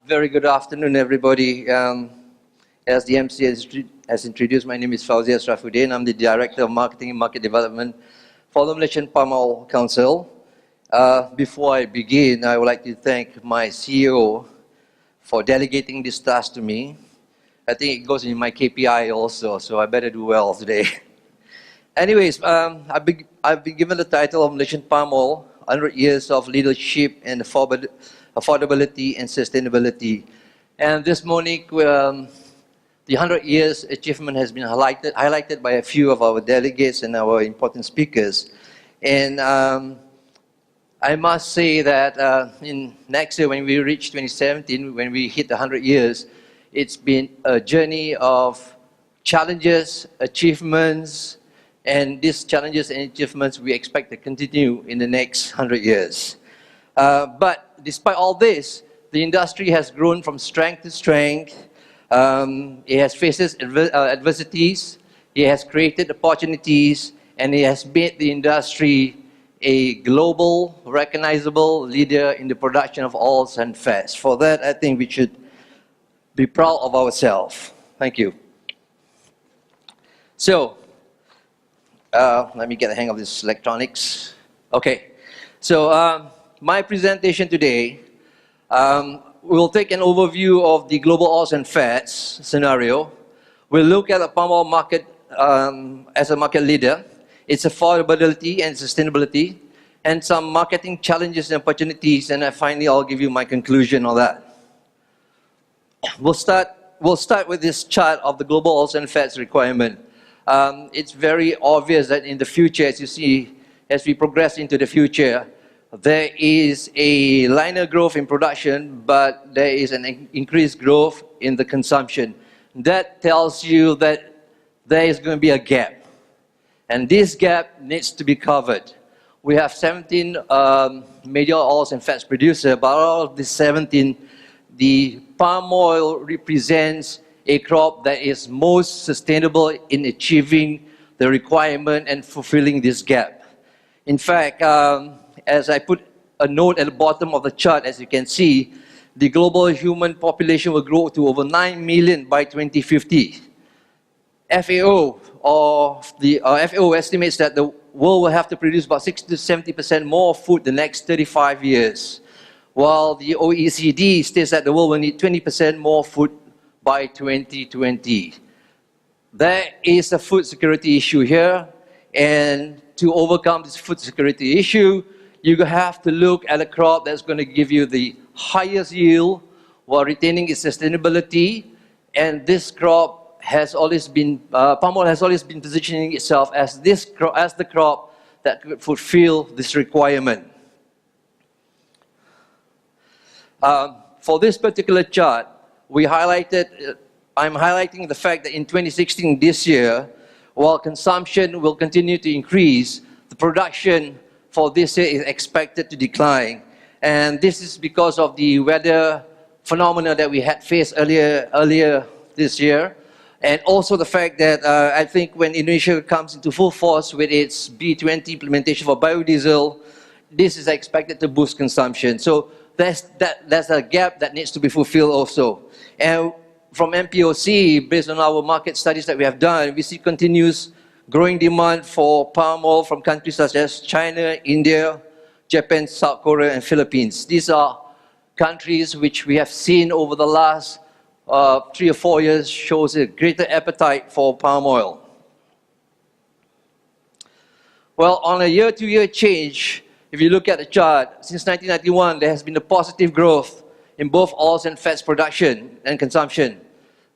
Very good afternoon, everybody. As the MC has introduced, my name is Faudzy Asrafudeen. I'm the Director of Marketing and Market Development for the Malaysian Palm Oil Council. Before I begin, I would like to thank my CEO for delegating this task to me. I think it goes in my KPI also, so I better do well today. Anyways, I've been given the title of Malaysian Palm Oil, 100 Years of Leadership and Affordability and Sustainability. And this morning, the 100 years achievement has been highlighted by a few of our delegates and our important speakers. And I must say that in next year, when we reach 2017, when we hit 100 years, it's been a journey of challenges, achievements, and these challenges and achievements we expect to continue in the next 100 years. But despite all this, the industry has grown from strength to strength. It has faced adversities, it has created opportunities, and it has made the industry a global, recognizable leader in the production of oils and fats. For that, I think we should be proud of ourselves. Thank you. So, let me get the hang of this electronics. Okay, so my presentation today, we'll take an overview of the global oils and fats scenario. We'll look at the palm oil market as a market leader, its affordability and sustainability, and some marketing challenges and opportunities, and finally I'll give you my conclusion on that. We'll start with this chart of the global oils and fats requirement. It's very obvious that in the future, as you see, as we progress into the future, there is a linear growth in production, but there is an increased growth in the consumption. That tells you that there is going to be a gap. And this gap needs to be covered. We have 17 major oils and fats producers, but out of the 17, the palm oil represents a crop that is most sustainable in achieving the requirement and fulfilling this gap. In fact, as I put a note at the bottom of the chart, as you can see, the global human population will grow to over 9 million by 2050. FAO estimates that the world will have to produce about 60 to 70% more food the next 35 years, while the OECD states that the world will need 20% more food by 2020. There is a food security issue here, and to overcome this food security issue, you have to look at a crop that's going to give you the highest yield while retaining its sustainability. And this crop has always been, palm oil has always been positioning itself as the crop that could fulfill this requirement. For this particular chart, I'm highlighting the fact that in 2016, this year, while consumption will continue to increase, the production for this year is expected to decline. And this is because of the weather phenomena that we had faced earlier this year. And also the fact that I think when Indonesia comes into full force with its B20 implementation for biodiesel, this is expected to boost consumption. So that's a gap that needs to be fulfilled also. And from MPOC, based on our market studies that we have done, we see continuous growing demand for palm oil from countries such as China, India, Japan, South Korea, and Philippines. These are countries which we have seen over the last 3 or 4 years shows a greater appetite for palm oil. Well, on a year-to-year change, if you look at the chart, since 1991, there has been a positive growth in both oils and fats production and consumption.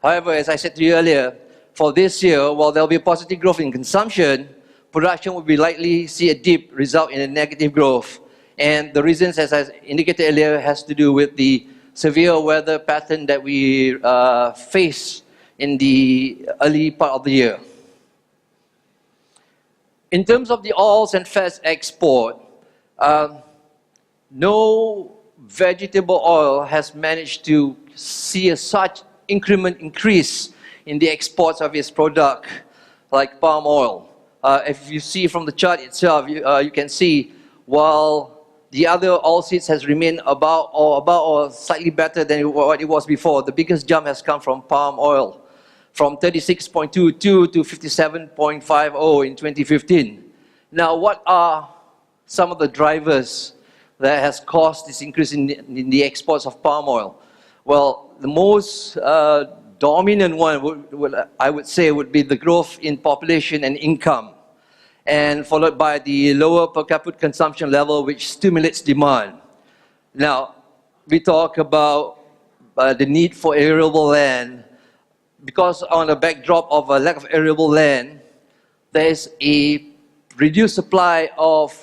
However, as I said to you earlier, for this year, while there will be a positive growth in consumption, production will be likely see a dip result in a negative growth. And the reasons, as I indicated earlier, has to do with the severe weather pattern that we face in the early part of the year. In terms of the oils and fats export, no vegetable oil has managed to see such increase in the exports of its product like palm oil. If you see from the chart itself, you can see while the other oilseeds has remained about or slightly better than what it was before. The biggest jump has come from palm oil, from 36.22 to 57.50 in 2015. Now, what are some of the drivers that has caused this increase in the exports of palm oil? Well, the most dominant one, I would say, would be the growth in population and income, and followed by the lower per capita consumption level, which stimulates demand. Now, we talk about the need for arable land. Because on the backdrop of a lack of arable land, there is a reduced supply of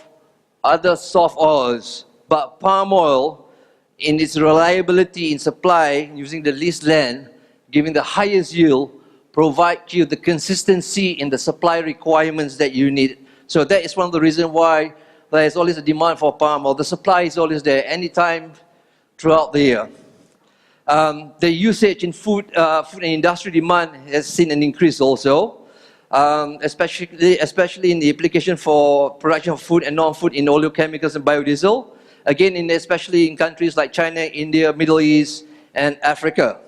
other soft oils, but palm oil, in its reliability in supply, using the least land, giving the highest yield, provide you the consistency in the supply requirements that you need. So that is one of the reasons why there is always a demand for palm oil. The supply is always there, anytime throughout the year. The usage in food and industry demand has seen an increase also, especially in the application for production of food and non-food in oleochemicals and biodiesel. Again, especially in countries like China, India, Middle East, and Africa.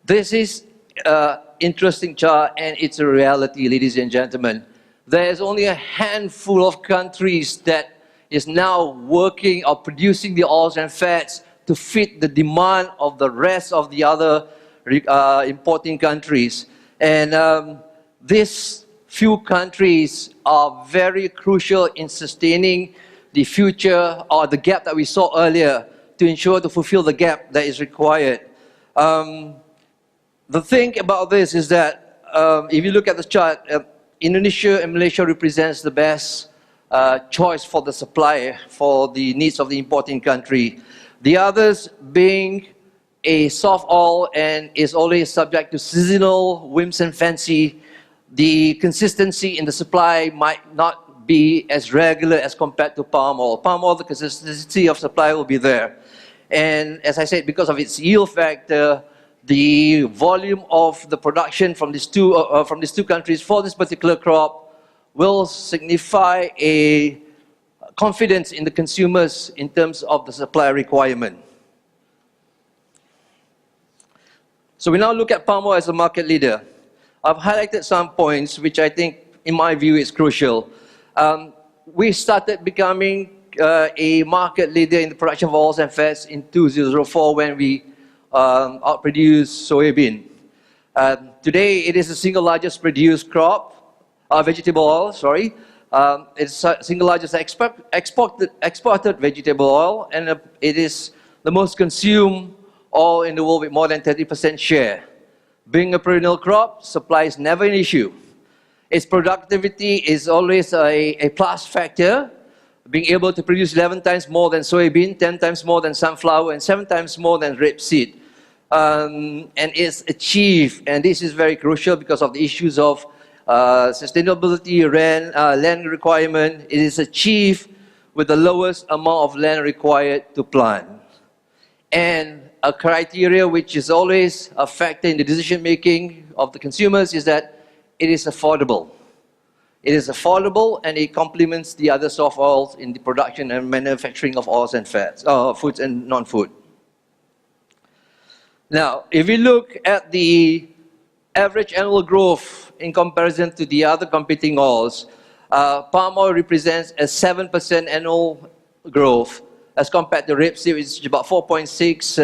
This is an interesting chart, and it's a reality, ladies and gentlemen. There is only a handful of countries that is now working or producing the oils and fats to fit the demand of the rest of the other importing countries. And these few countries are very crucial in sustaining the future or the gap that we saw earlier to ensure to fulfill the gap that is required. The thing about this is that if you look at the chart, Indonesia and Malaysia represents the best choice for the supply for the needs of the importing country. The others being a soft oil and is always subject to seasonal whims and fancy, the consistency in the supply might not be as regular as compared to palm oil. Palm oil, the consistency of supply will be there. And as I said, because of its yield factor, the volume of the production from these two countries for this particular crop will signify a confidence in the consumers in terms of the supply requirement. So we now look at palm oil as a market leader. I've highlighted some points which I think, in my view, is crucial. We started becoming a market leader in the production of oils and fats in 2004 when we outproduced soybean. Today, it is the single largest produced crop, vegetable oil, sorry. It's the single largest exported vegetable oil, and it is the most consumed oil in the world with more than 30% share. Being a perennial crop, supply is never an issue. Its productivity is always a plus factor, being able to produce 11 times more than soybean, 10 times more than sunflower, and 7 times more than rapeseed. And it's achieved, and this is very crucial because of the issues of sustainability, land requirement. It is achieved with the lowest amount of land required to plant. And a criteria which is always a factor in the decision making of the consumers is that it is affordable. It is affordable, and it complements the other soft oils in the production and manufacturing of oils and fats, foods and non-food. Now, if we look at the average annual growth in comparison to the other competing oils, palm oil represents a 7% annual growth as compared to rapeseed, which is about 4.6,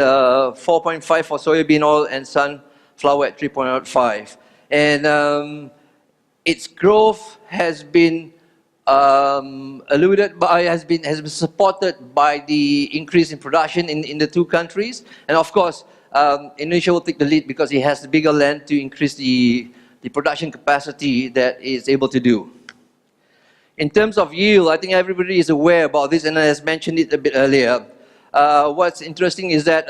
4.5 for soybean oil, and sunflower at 3.5. And its growth has been has been supported by the increase in production in the two countries. And of course, Indonesia will take the lead because it has the bigger land to increase the production capacity that it's able to do. In terms of yield, I think everybody is aware about this, and I has mentioned it a bit earlier. What's interesting is that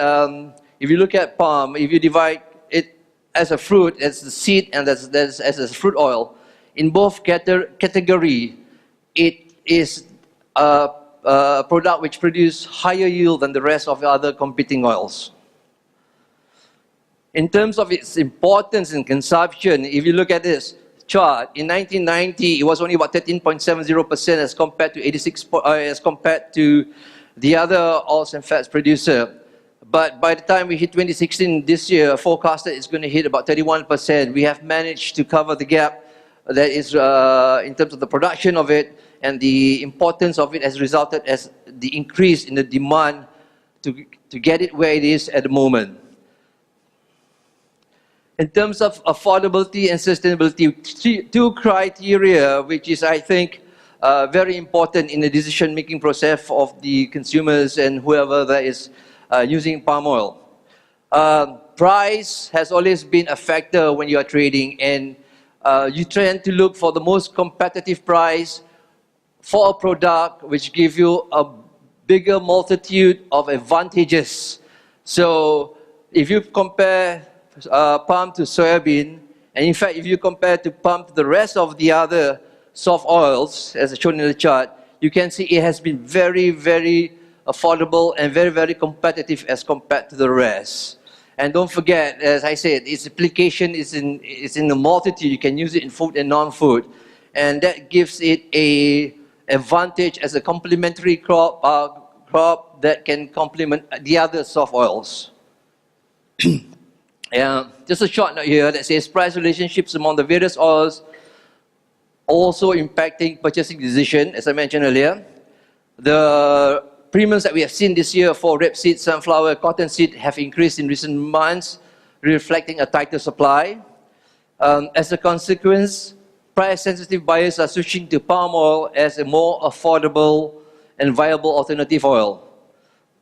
if you look at palm, if you divide it as a fruit, as the seed, and as a fruit oil, in both category, it is a product which produces higher yield than the rest of the other competing oils. In terms of its importance in consumption, if you look at this, chart, in 1990, it was only about 13.70% as compared to 86, as compared to the other oils and fats producer. But by the time we hit 2016 this year, forecasted it's going to hit about 31%. We have managed to cover the gap that is in terms of the production of it, and the importance of it has resulted as the increase in the demand to get it where it is at the moment. In terms of affordability and sustainability, two criteria which is, I think, very important in the decision-making process of the consumers and whoever that is using palm oil. Price has always been a factor when you are trading, and you tend to look for the most competitive price for a product which gives you a bigger multitude of advantages. So if you compare palm to soybean, and in fact if you compare to palm to the rest of the other soft oils, as shown in the chart, you can see it has been very, very affordable and very, very competitive as compared to the rest. And don't forget, as I said, its application is in the multitude. You can use it in food and non-food, and that gives it a advantage as a complementary crop that can complement the other soft oils. Just a short note here that says price relationships among the various oils also impacting purchasing decision, as I mentioned earlier. The premiums that we have seen this year for rapeseed, sunflower, cottonseed have increased in recent months, reflecting a tighter supply. As a consequence, price-sensitive buyers are switching to palm oil as a more affordable and viable alternative oil.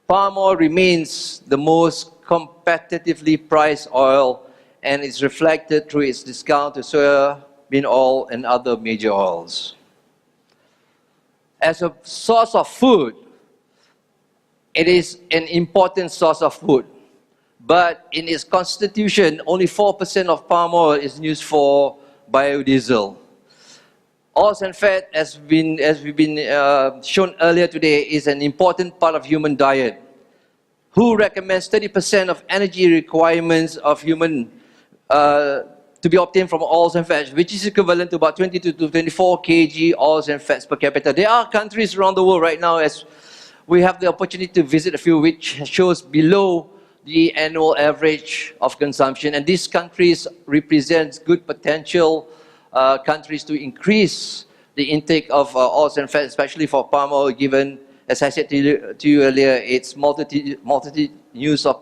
Palm oil remains the most competitively priced oil, and is reflected through its discount to soybean oil and other major oils. As a source of food, it is an important source of food, but in its constitution, only 4% of palm oil is used for biodiesel. Oils and fat, as we've been shown earlier today, is an important part of human diet. WHO recommends 30% of energy requirements of human to be obtained from oils and fats, which is equivalent to about 22 to 24 kg oils and fats per capita. There are countries around the world right now, as we have the opportunity to visit a few, which shows below the annual average of consumption, and these countries represent good potential countries to increase the intake of oils and fats, especially for palm oil, given, as I said to you earlier, its multitude use of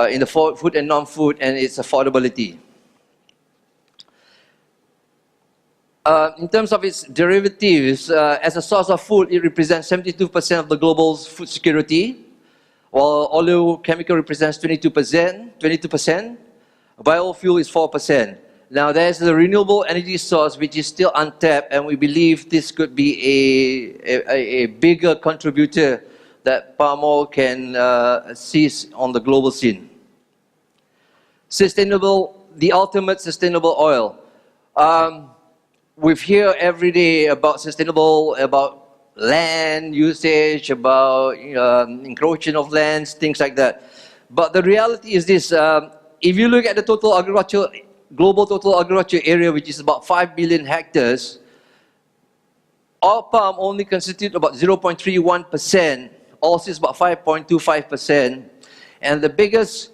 in the food and non-food, and its affordability. In terms of its derivatives, as a source of food, it represents 72% of the global food security, while oleochemical represents 22%, biofuel is 4%. Now, there's the renewable energy source, which is still untapped, and we believe this could be a bigger contributor that palm oil can seize on the global scene. Sustainable, the ultimate sustainable oil. We hear every day about sustainable, about land usage, about encroaching of lands, things like that. But the reality is this: if you look at the total agriculture, global total agriculture area, which is about 5 billion hectares, oil palm only constitutes about 0.31%, oilseeds about 5.25%, and the biggest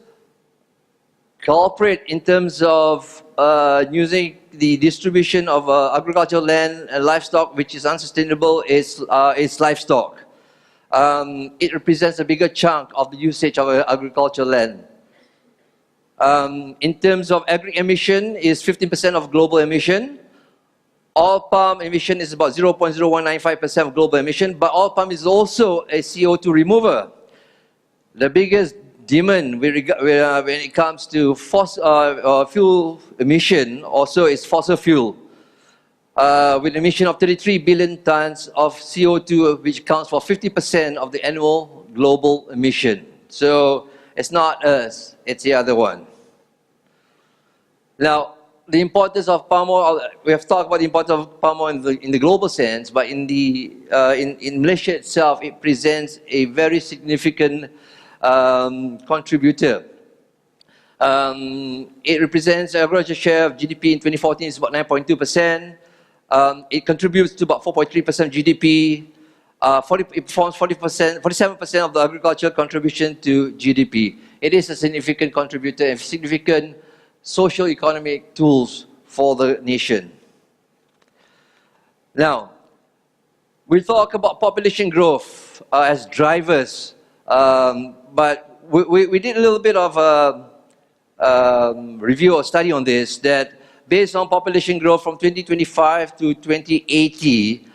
culprit in terms of using the distribution of agricultural land and livestock, which is unsustainable, is livestock. It represents a bigger chunk of the usage of agricultural land. In terms of agri-emission, is 15% of global emission. Oil palm emission is about 0.0195% of global emission, but oil palm is also a CO2 remover. The biggest demon when it comes to fuel emission also is fossil fuel, with an emission of 33 billion tons of CO2, which accounts for 50% of the annual global emission. So it's not us, it's the other one. Now, the importance of palm oil, we have talked about the importance of palm oil in the global sense, but in Malaysia itself, it presents a very significant contributor. It represents agriculture share of GDP in 2014 is about 9.2%. It contributes to about 4.3% GDP. It forms 47% of the agricultural contribution to GDP. It is a significant contributor and significant socio-economic tools for the nation. Now, we talk about population growth as drivers, but we did a little bit of a review or study on this, that based on population growth from 2025 to 2080,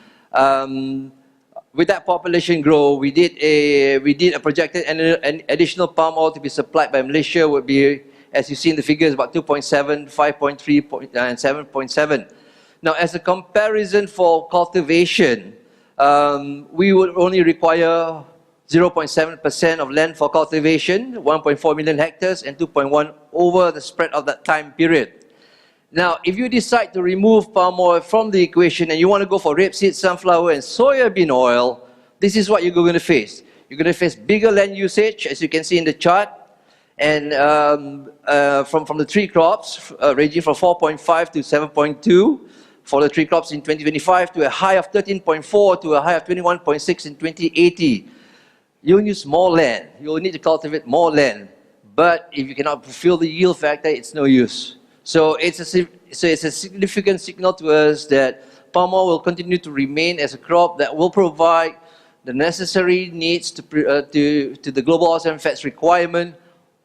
with that population growth, we did a projected an additional palm oil to be supplied by Malaysia would be, as you see in the figures, about 2.7, 5.3, and 7.7. Now, as a comparison for cultivation, we would only require 0.7% of land for cultivation, 1.4 million hectares, and 2.1 over the spread of that time period. Now, if you decide to remove palm oil from the equation and you want to go for rapeseed, sunflower, and soybean oil, this is what you're going to face. You're going to face bigger land usage, as you can see in the chart, and from the three crops, ranging from 4.5 to 7.2 for the three crops in 2025, to a high of 13.4 to a high of 21.6 in 2080. You'll use more land. You'll need to cultivate more land. But if you cannot fulfill the yield factor, it's no use. So it's a significant signal to us that palm oil will continue to remain as a crop that will provide the necessary needs to the global oils and fats requirement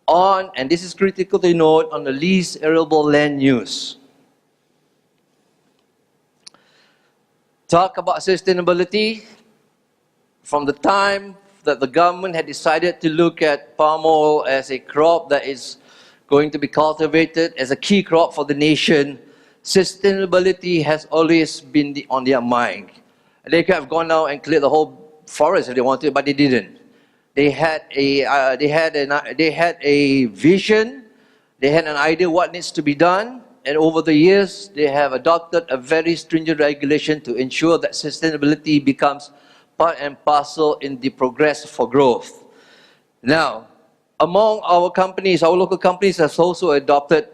on, and this is critical to note, on the least arable land use. Talk about sustainability. From the time that the government had decided to look at palm oil as a crop that is going to be cultivated as a key crop for the nation, sustainability has always been on their mind. They could have gone out and cleared the whole forest if they wanted, but they didn't. They had a vision. They had an idea what needs to be done, and over the years, they have adopted a very stringent regulation to ensure that sustainability becomes part and parcel in the progress for growth. Now, among our companies, our local companies have also adopted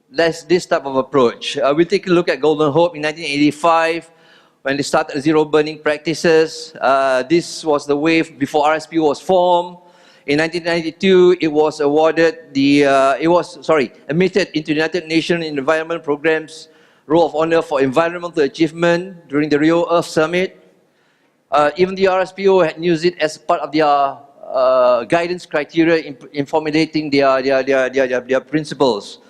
this type of approach. We take a look at Golden Hope in 1985, when they started zero burning practices. This was the wave before RSPO was formed. In 1992, it was admitted into the United Nations Environment Programme's Role of Honor for Environmental Achievement during the Rio Earth Summit. Even the RSPO had used it as part of their guidance criteria in formulating their principles.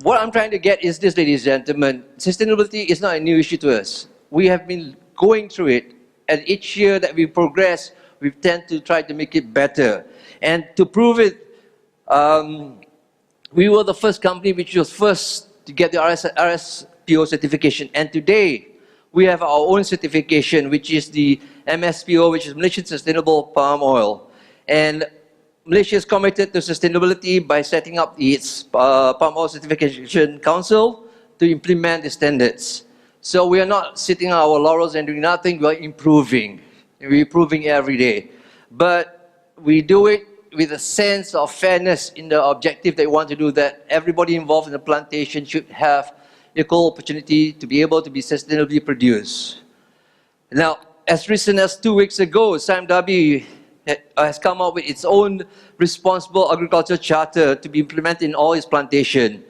What I'm trying to get is this, ladies and gentlemen. Sustainability is not a new issue to us. We have been going through it, and each year that we progress, we tend to try to make it better. And to prove it, we were the first company which was first to get the RSPO certification. And today, we have our own certification, which is the MSPO, which is Malaysian Sustainable Palm Oil. And Malaysia is committed to sustainability by setting up its Palm Oil Certification Council to implement the standards. So we are not sitting on our laurels and doing nothing, we are improving. We're improving every day. But we do it with a sense of fairness in the objective that we want to do, that everybody involved in the plantation should have equal opportunity to be able to be sustainably produced. Now, as recent as 2 weeks ago, Sime Darby has come up with its own responsible agriculture charter to be implemented in all its plantation.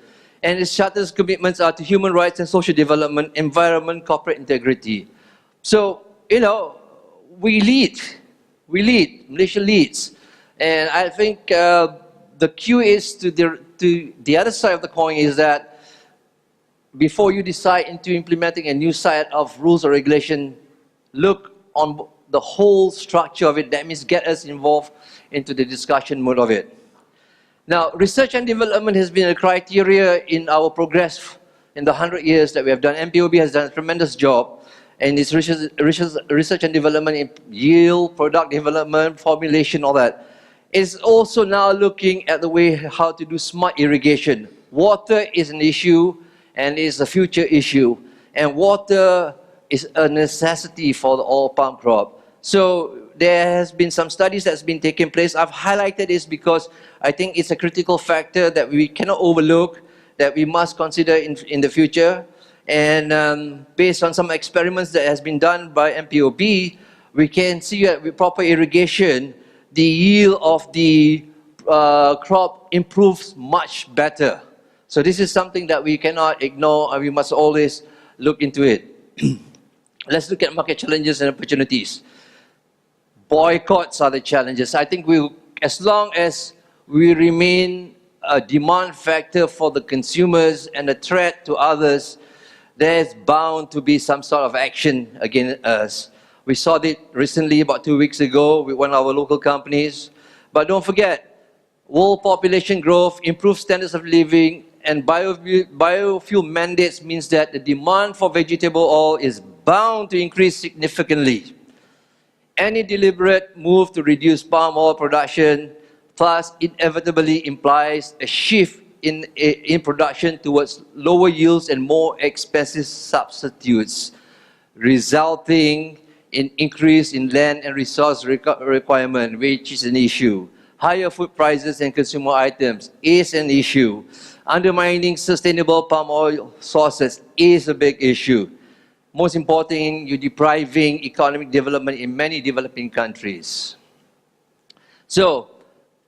And its charter's commitments are to human rights and social development, environment, corporate integrity. So, you know, we lead. Malaysia leads. And I think the cue is to the other side of the coin is that before you decide into implementing a new set of rules or regulation, look on the whole structure of it. That means get us involved into the discussion mode of it. Now, research and development has been a criteria in our progress in the 100 years that we have done. MPOB has done a tremendous job in its research and development in yield, product development, formulation, all that. It's also now looking at the way how to do smart irrigation. Water is an issue and is a future issue. And water is a necessity for the oil palm crop. So there has been some studies that's been taking place. I've highlighted this because I think it's a critical factor that we cannot overlook, that we must consider in the future. And based on some experiments that has been done by MPOC, we can see that with proper irrigation, the yield of the crop improves much better. So this is something that we cannot ignore, and we must always look into it. Let's look at market challenges and opportunities. Boycotts are the challenges. I think as long as we remain a demand factor for the consumers and a threat to others, there's bound to be some sort of action against us. We saw it recently, about 2 weeks ago, with one of our local companies. But don't forget, world population growth, improved standards of living, and biofuel mandates means that the demand for vegetable oil is bound to increase significantly. Any deliberate move to reduce palm oil production thus inevitably implies a shift in production towards lower yields and more expensive substitutes, resulting in increase in land and resource requirement, which is an issue. Higher food prices and consumer items is an issue. Undermining sustainable palm oil sources is a big issue. Most important, you're depriving economic development in many developing countries. So,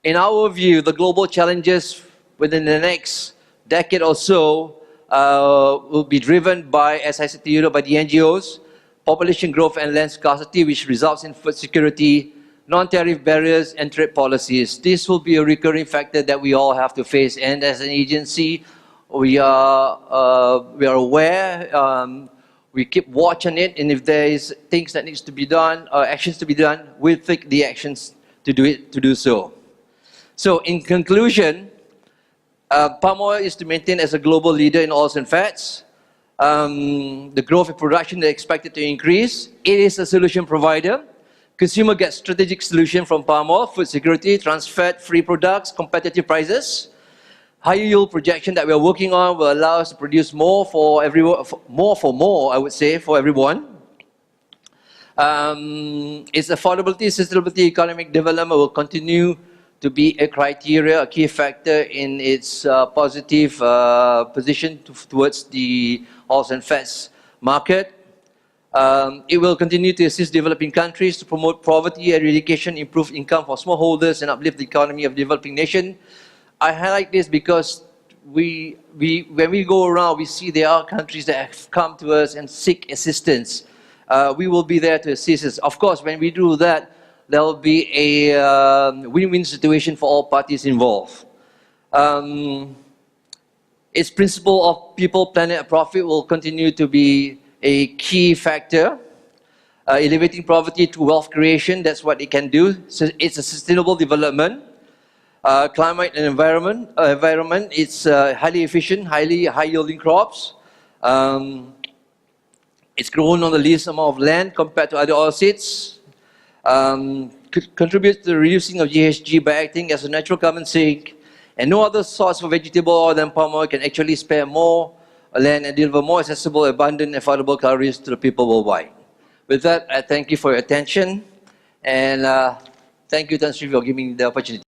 in our view, the global challenges within the next decade or so will be driven by, as I said to you, by the NGOs, population growth and land scarcity, which results in food security, non-tariff barriers, and trade policies. This will be a recurring factor that we all have to face. And as an agency, we are aware. We keep watching it, and if there is things that needs to be done, actions to be done, we'll take the actions to do so. So, in conclusion, palm oil is to maintain as a global leader in oils and fats. The growth of production is expected to increase. It is a solution provider. Consumer gets strategic solution from palm oil, food security, trans-fat, free products, competitive prices. Higher yield projection that we are working on will allow us to produce more for everyone, more, I would say, for everyone. Its affordability, sustainability, economic development will continue to be a criteria, a key factor in its positive position towards the oils and fats market. It will continue to assist developing countries to promote poverty eradication, improve income for smallholders, and uplift the economy of developing nations. I highlight this because when we go around, we see there are countries that have come to us and seek assistance. We will be there to assist us. Of course, when we do that, there will be a win-win situation for all parties involved. Its principle of people, planet, and profit will continue to be a key factor. Elevating poverty to wealth creation, that's what it can do. So it's a sustainable development. Climate and environment, it's highly efficient, high-yielding crops. It's grown on the least amount of land compared to other oilseeds. Contributes to the reducing of YBhg by acting as a natural carbon sink. And no other source for vegetable oil than palm oil can actually spare more land and deliver more accessible, abundant, affordable calories to the people worldwide. With that, I thank you for your attention. And thank you, Tan Sri, for giving me the opportunity.